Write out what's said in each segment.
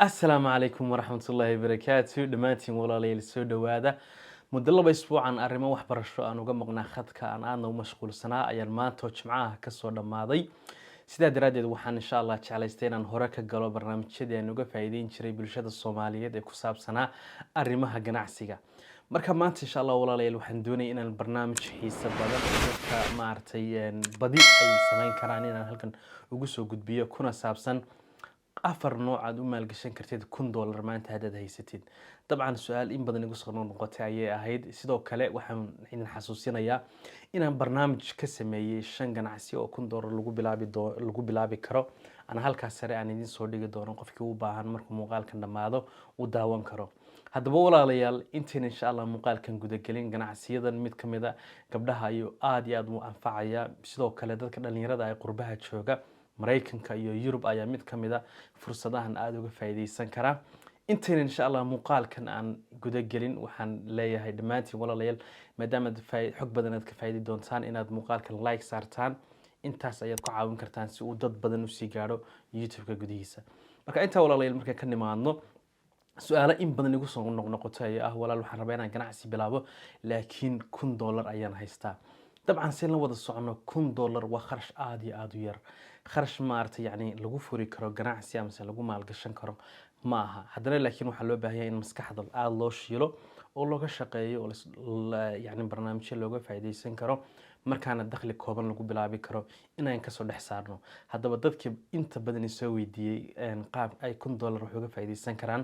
السلام عليكم ورحمة الله وبركاته دمانتين walaalyaal soo dhawaada muddo laba isbuucan arrimo waxbarasho aan uga maqnaa khadka aan aadna u mashquulsanaa ayaan maanta oo jimcaha ka soo dhamaaday sidaa daraadeed waxaan insha Allah jeclaystay inaan hore ka galo barnaamijyadii aan uga faa'iideyn jiray bulshada Soomaaliyeed ee ku saabsanaa arrimaha ganacsiga marka maanta insha Allah walaalyaal waxaan doonayaa inaan barnaamij xiiso badan dadka maartay badi ay sameyn karaan inaan halkan ugu soo gudbiyo kuna saabsan afar nooc aad u maalgashan kartid $1,000 maanta haddaad haysatid dabcan su'aal in badan igu soo noqotay ayay ahayd sidoo kale waxaan idin xasuusinayaa inaan barnaamij ka sameeyay 5 ganacsi oo $1,000 lagu bilaabi karo ana halkaas sare aan idin soo dhigi doono qofkii u baahan markuu muuqaalkan dhamaado u daawan karo haddaba walaalayaal intiin insha Allah muuqaalkan gudagelin ganacsiyadan mid kamid ah gabdhaha ayuu aad iyo aad u anfacaya sidoo kale dadka dhalinyarada ay qurbaha jooga Mareykanka iyo Yurub ayaa mid kamid ah fursadahan aad uga faa'iideysan kara intaan insha Allah muuqaalkan aan guda gelin waxaan leeyahay dhamaantiin walaalayaal maadaama xog badan aad ka faa'iidi doontaan inaad muuqaalkan like saartaan intaas ayaad ku caawin kartaan si uu dad badan u sii gaaro YouTube-ka gudihiisa marka inta walaalayaal marka ka nimaadno su'aalo in badan igu soo noqnoqotay walaal waxaan rabaa inaan ganacsi bilaabo laakiin $1,000 ayaan haystaa dabcan si la wada socono $1,000 waa kharash aad iyo aad u yar kharash maartay yani lagu furi karo ganacsi ama lagu maalgashan karo ma aha haddana laakiin waxa loo baahan yahay in maskaxda aad loo shiilo oo looga shaqeeyo oo yani barnaamijyo looga faa'iideysan karo markaana dakhli kooban lagu bilaabi karo inaan ka soo dhex saarno haddaba dadkii inta badan soo weydiiyay qaab ay $1,000 wax uga faa'iideysan karaan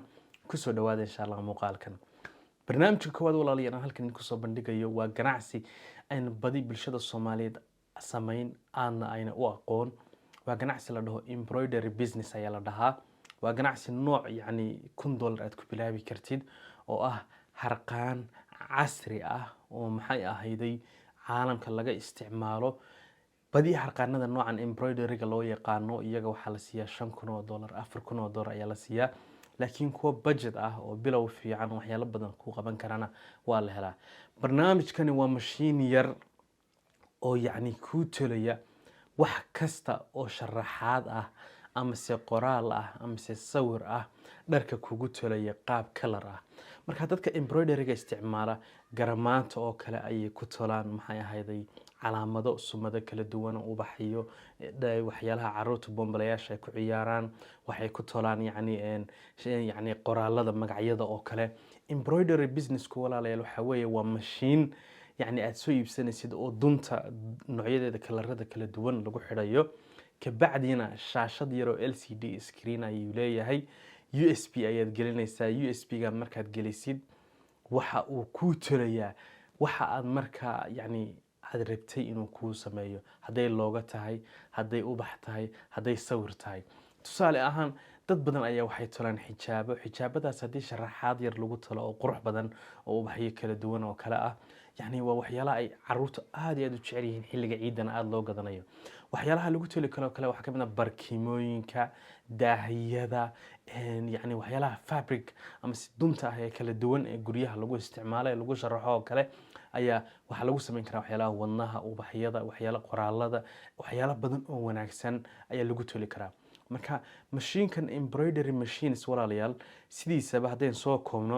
ku soo dhawaada insha Allah muuqaalkan barnaamijka koowaad walaalayaal halkan ku soo bandhigayo waa ganacsi aan badi bulshada Soomaaliyeed sameyn ayna u aqoon waa ganacsi la dhaho embroidery business ayaa la dhahaa waa ganacsi nooc yani $1,000 aad ku bilaabi kartid oo ah harqaan casri ah oo maxay ahayday caalamka laga isticmaalo badi harqaanada noocan embroidery-ga loo yaqaano iyaga waxa la siiyaa $5,000 $4,000 ayaa la siiyaa laakiin kuwa budget ah oo bilow fiican waxyaalo badan ku qaban karana waa la helaa barnaamijkani waa machine yar oo yani ku talaya wax kasta oo sharaxaad ah ama se qoraal ah ama se sawir ah dharka kugu talaya qaab color ah marka dadka embroidery-ga isticmaala garamaanta oo kale ay ku tolaan maxay ahayday calaamado sumado kala duwan oo ubaxiyo waxyaalaha caruurta bombalayaasha ay ku ciyaaraan waxay ku tolaan yani qoraalada magacyada oo kale embroidery business ku walaalayaal waxa weeye waa machine يعني aad soo iibsanaysid oo dunta noocyadeeda kalarada kala duwan lagu xidhayo ka bacdina shaashad yar oo LCD screen ayuu leeyahay USB ayaad gelinaysaa USB-ga markaad gelisid waxa uu ku tirayaa waxa aad marka yani aad rabtay inuu ku sameeyo haday looga tahay haday ubax tahay haday sawir tahay tusaale ahaan dad badan ayaa waxay tolaan xijaabadaas hadii sharaxaad yar lagu talo oo qurux badan oo ubaxyo kala duwan oo kala ah يعني وحيالا أي عروت عادي أدو تشعريهن حلقة عيدنا عاد لو قدنايو وحيالا لو قلت لك كلا وحكمنا بركيموين كداهية ذا يعني وحيالا فابريك أما سدومتا هي كلا دوان قريها لو استعماله لو شرحوه كلا أي وحلو سمين كلا وحيالا ونها وبحيالا وحيالا قرالا ذا وحيالا بدن ونعكسن أي لو قلت لك كلا marka machine kan embroidery machines walaalayaal sidiisaba hadeen soo koobno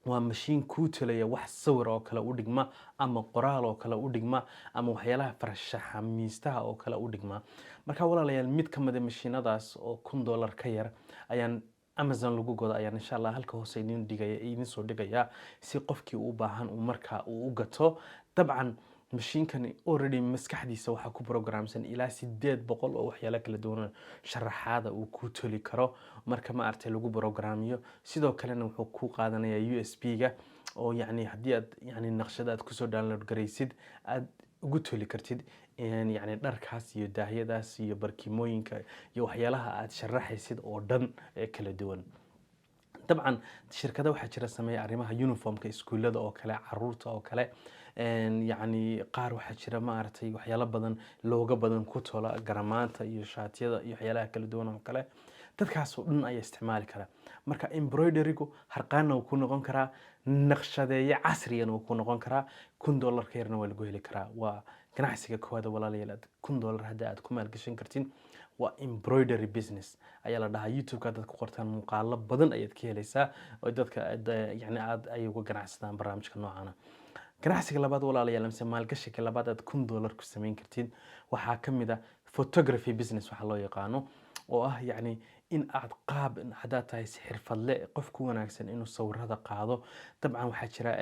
waa machine ku talaya wax sawir oo kala u dhigma ama qoraal oo kala u dhigma ama waxyaalaha farshaxamiistaha oo kala u dhigma marka walaalayaal mid kamid ah mashiinadaas oo $1,000 ka yar ayaan Amazon lagu godo ayaan insha Allah halka hoose idin soo dhigaya si qofkii u baahan uu marka uu gato dabcan mashiinkan already maskaxdiisa waxa ku programsan ilaa 800 oo waxyaalo kala duwan sharaxaada uu ku toli karo marka ma artay lagu programmiyo sidoo kalena wuxuu ku qaadanayaa USB-ga oo yani hadii aad yani naqshadaad ku soo download gareysid aad ugu toli kartid yani dharkaas iyo daahiyadaas iyo barkimooyinka iyo waxyaalaha aad sharaxaysid oo dhan kala duwan طبعا شركة waxaa jira sameeya arrimaha uniformka iskuulada oo kale caruurta oo kale يعني qaar waxaa jira ma aragtay waxyaalo badan looga badan ku tola garamaanta iyo shaatiyada iyo waxyaalaha kala duwan oo kale dadkaas oo dhan ay isticmaali kara marka embroidery-gu harqaana uu ku noqon karaa naqshadeeyo casriyan uu ku noqon karaa $1,000 ka yarna waa lagu heli karaa waa ganacsiga koowaad walaalayaal aad $1,000 hadda aad ku maalgashan kartiin waa embroidery business ayaa la dhahaa. YouTube-ka dad ku qortaan muuqaalo badan ayaad ka helaysaa oo dadka yani aad ay uga ganacsadaan barnaamijka noocana. ganacsiga labaad walaalayaal mise maalgashiga labaad aad $1,000 ku samayn kartiin waxaa ka mid ah photography business waxa loo yaqaano, oo ah yani in aad qaab haddaad tahay xirfadle qof ku wanaagsan inuu sawirada qaado. dabcan waxaa jira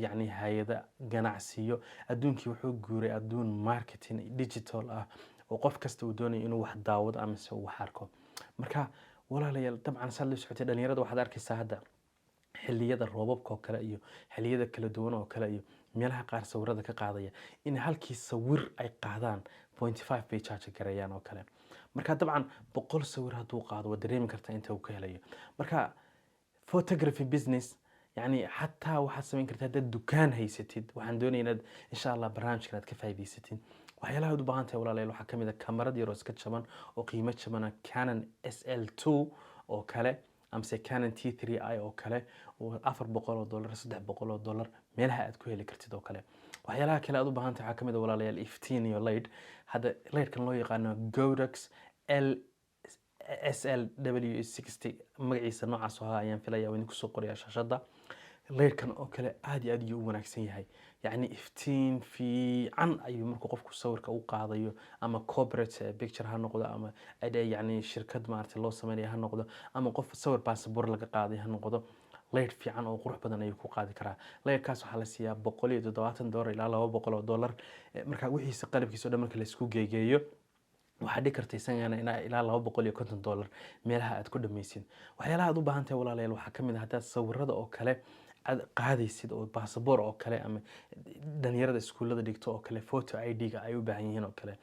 yani hay-ada ganacsiyo adduunkii wuxuu guuray adduun marketing digital ah oo qof kasta uu doonayo inuu wax daawado ama se uu wax arko. marka walaalayaal dabcan saad la socotay dhalinyarada waxaad arkaysaa hadda xilliyada roobabka oo kale iyo xilliyada kala duwan oo kale iyo meelaha qaar sawirada ka qaadaya in halkii sawir ay qaadaan 0.5 bay charge gareeyaan oo kale. marka dabcan 100 sawir hadduu qaado waa dareemi kartaa inta uu ka helayo. marka photography business يعني حتى waxaad samayn kartaa dad dukaan haysatid waxaan doonayaa inaad insha Allah barnaamijkan aad ka faa'iideysatiin. waxyaalaha aad u baahan tahay walaalayaal waxaa kamid ah kamarad yar oo iska jaban oo qiimo jaban Canon SL2 oo kale amse Canon T3i oo kale oo $400 $300 meelaha aad ku heli kartid oo kale. waxyaalaha kale aad u baahan tahay waxaa kamid ah walaalayaal iftiin iyo light. hadda lightkan loo yaqaano Godox SLW60 magaciisa noocaas oo ayaan filayaa in ku soo qoraya shashada. leerkan oo kale aad iyo aad u wanaagsan yahay, yani iftiin fiican ayuu markuu qofku sawirka u qaadayo ama corporate picture ha noqdo ama yani shirkad maartay loo sameeyo ha noqdo ama qof sawir passport laga qaaday ha noqdo, leer fiican oo qurux badan ayuu ku qaadi karaa. leerkaas waxaa la siiyaa $170 ilaa $200 marka wixiisa qalabkiisa oo dhan marka la isku geegeeyo waxaa dhici karta isagana ilaa $250 meelaha aad ku dhamaysid. waxyaalaha aad u baahan tahay walaalayaal waxaa kamid ah haddaad sawirada oo kale aad qaadaysid oo passport oo kale ama dhalinyarada iskuulada dhigto oo kale photo ID-ga ay u baahan yihiin oo kale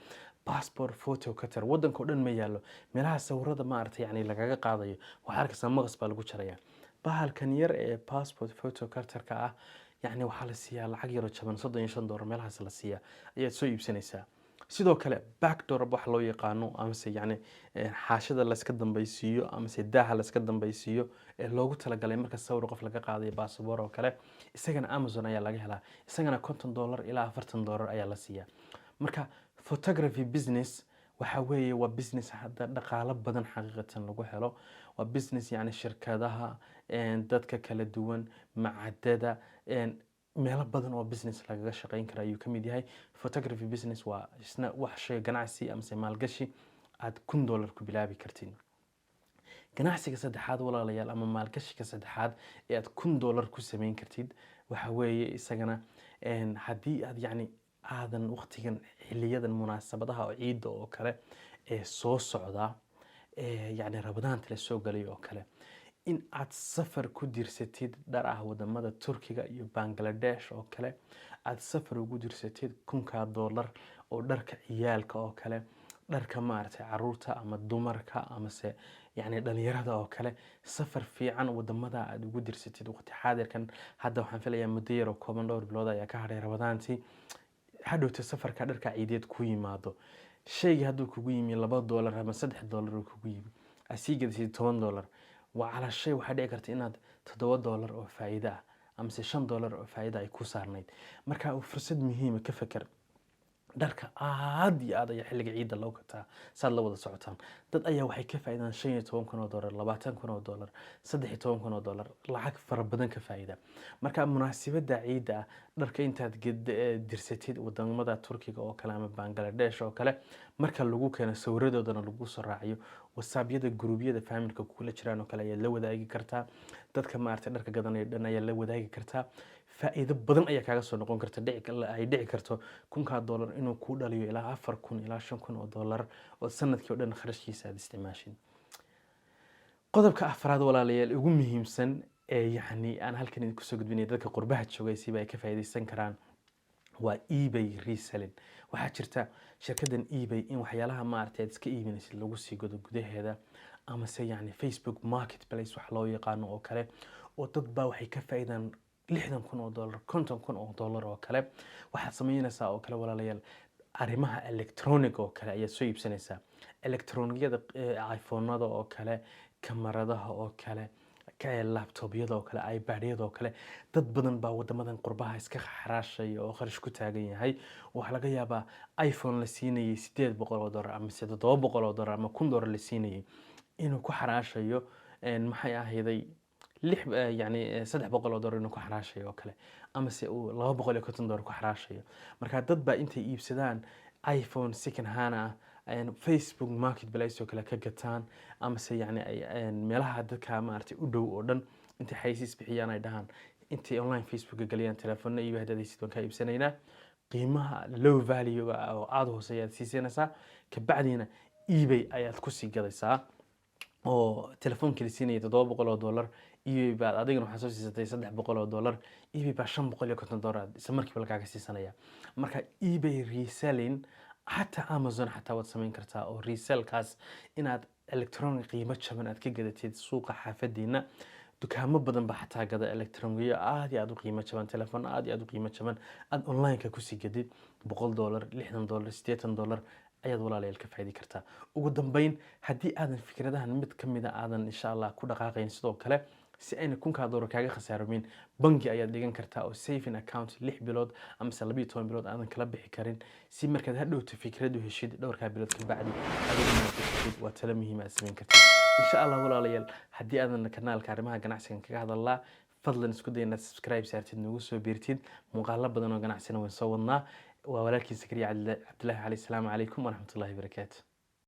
passport photo cutter wadanka oo dhan ma yaalo meelaha sawirada ma aragtay yani lagaga qaadayo waxa arkaysaa maqas baa lagu jaraya. bahalkan yar ee passport photo cutter-ka ah yani waxaa la siiyaa lacag yar oo jaban $35 meelahaas la siiyaa ayaad soo iibsanaysaa. sidoo kale backdoor wax loo yaqaano amase yani xaashada la iska dambaysiiyo amase daaha la iska dambaysiiyo ee loogu talagalay marka sawir qof laga qaadayo passport oo kale isagana Amazon ayaa laga helaa isagana $50 ilaa $40 ayaa la siiyaa. marka photography business waxa weeye waa business hadda dhaqaale badan xaqiiqatan lagu helo. waa business yani shirkadaha dadka kala duwan macadada meelo badan oo business lagaga shaqeyn kara ayuu kamid yahay. photography business waa isna wax shay ganacsi ama maalgashi aad $1,000 ku bilaabi kartiin. ganacsiga saddexaad walaalayaal ama maalgashiga saddexaad ee aad $1,000 ku samayn kartid waxa weeye isagana haddii aad yani aadan waqtigan xiliyadan munaasabadaha oo ciida oo kale ee soo socda yani Ramadaan la soo galay oo kale in aad safar ku dirsatid dhar ah wadamada Turkiga iyo Bangladesh oo kale aad safar ugu dirsatid $1,000 oo dharka ciyaalka oo kale dharka maartay caruurta ama dumarka ama se yani dhalinyarada oo kale safar fiican wadamada aad ugu dirsatid waqti xaadirkan hadda waxaan filayaa muddo yar oo kooban dhowr bilood ayaa ka hadhay Ramadaantii hadhowta safarka dharka ciideed ku yimaado shayga hadduu kugu yimi $2 ama $3 oo kugu yimi asiigadisid $10 وعلى شيء واحد يقدر إناد $7 أو فائدة أم $5 أو فائدة يكون صارنيد. مركا فرصة مهمة كفكر dharka aad iyo aad ay xilliga ciida loo gataa saad la wada socotaan dad ayaa waxay ka faa'iidaan $15,000 $20,000 $13,000 lacag fara badan ka faa'iida. marka munaasabada ciida dharka intaad dirsatid wadamada Turkiga oo kale ama Bangladesh oo kale marka lagu keeno sawiradoodana lagu soo raaciyo WhatsApp-yada gruubyada family-ka kula jiraan oo kale ayaa la wadaagi kartaa dadka maartay dharka gadanaya dhan ayaa la wadaagi kartaa faa'iido badan ayaa kaaga soo noqon karta dhici karto $1,000 inuu ku dhaliyo ilaa $4,000 ilaa $5,000 oo sanadkii oo dhan kharashkiisa aad isticmaashin. qodobka afraad walaalayaal ugu muhiimsan ee yani aan halkan idinku soo gudbinay dadka qurbaha joogay siba ay ka faa'iideysan karaan waa eBay reselling. waxaa jirta shirkadan eBay in waxyaalaha maartay aad iska iibinaysid lagu sii godo gudaheeda ama se yani Facebook marketplace wax loo yaqaano oo kale oo dad baa waxay ka faa'iidaan $60,000 $50,000 oo kale waxaad sameynaysaa oo kale walaalayaal arrimaha electronic oo kale ayaa soo iibsanaysaa electronicyada iPhone-nada oo kale kamaradaha oo kale laptopyada oo kale iPadyada oo kale dad badan baa wadamadan qurbaha iska xaraashaya oo kharash ku taagan yahay. Waxaa laga yaabaa iPhone la siinayay $800 ama $700 ama $1000 la siinayay inuu ku xaraashayo maxay ahayday يعني $300 inuu ku xaraashayo oo kale ama se uu $250 ku xaraashayo. Marka dad baa intay iibsadaan iPhone second hand ah Facebook marketplace oo kale ka gataan ama se yani ay meelaha dadka maartay u dhow oo dhan intay xayisiis bixiyaan ay dhahaan intay online Facebook galiyaan telefoonna iyo hadadaysid waan ka iibsanaynaa qiimaha low value oo aad hooseeya siisanaysaa ka bacdina eBay ayaad ku sii gadaysaa oo telefoonka la siinayay $700 eBay baad adigana waxaa soo siisatay $300 eBay baa $550 isla markiiba lagaaga siisanaya. Marka eBay reselling حتى أمازون حتى وتصمين كرتا أو ريسيل كاس إن إلكتروني قيمة شبن أتكي قدتي سوق حافدينا دكان بدن بحتى قد إلكترونية عادي أدو قيمة شبن تلفون عادي أدو قيمة شبن أونلاين ككوسي جديد $100 $60 $60 أيضا ولا لي الكفاية كرتا وقدام بين هدي آذن فكرة ده نمت كم إذا آذن إن شاء الله كل دقائق صدق كله سأين يكون كهذا كاجا خسارة من بنكي أياد ديجان كرتا أو سيفين أكاونت لح بلاد أم سلبي توين بلاد آذن كلب بحكارين سي مركز هدو تفكر ده هشيد دور كابلاد كبعدي هذا ما تفكر وتلميه ما اسمين كرتا إن شاء الله ولا لي هدي آذن كنال كارمها جناحسين كهذا الله فضلا نسكدين سبسكرايب سارتين نوس وبيرتين مغلب بدنا جناحسين ونصورنا ولكن سكري عبد الله عليه السلام عليكم ورحمة الله وبركاته.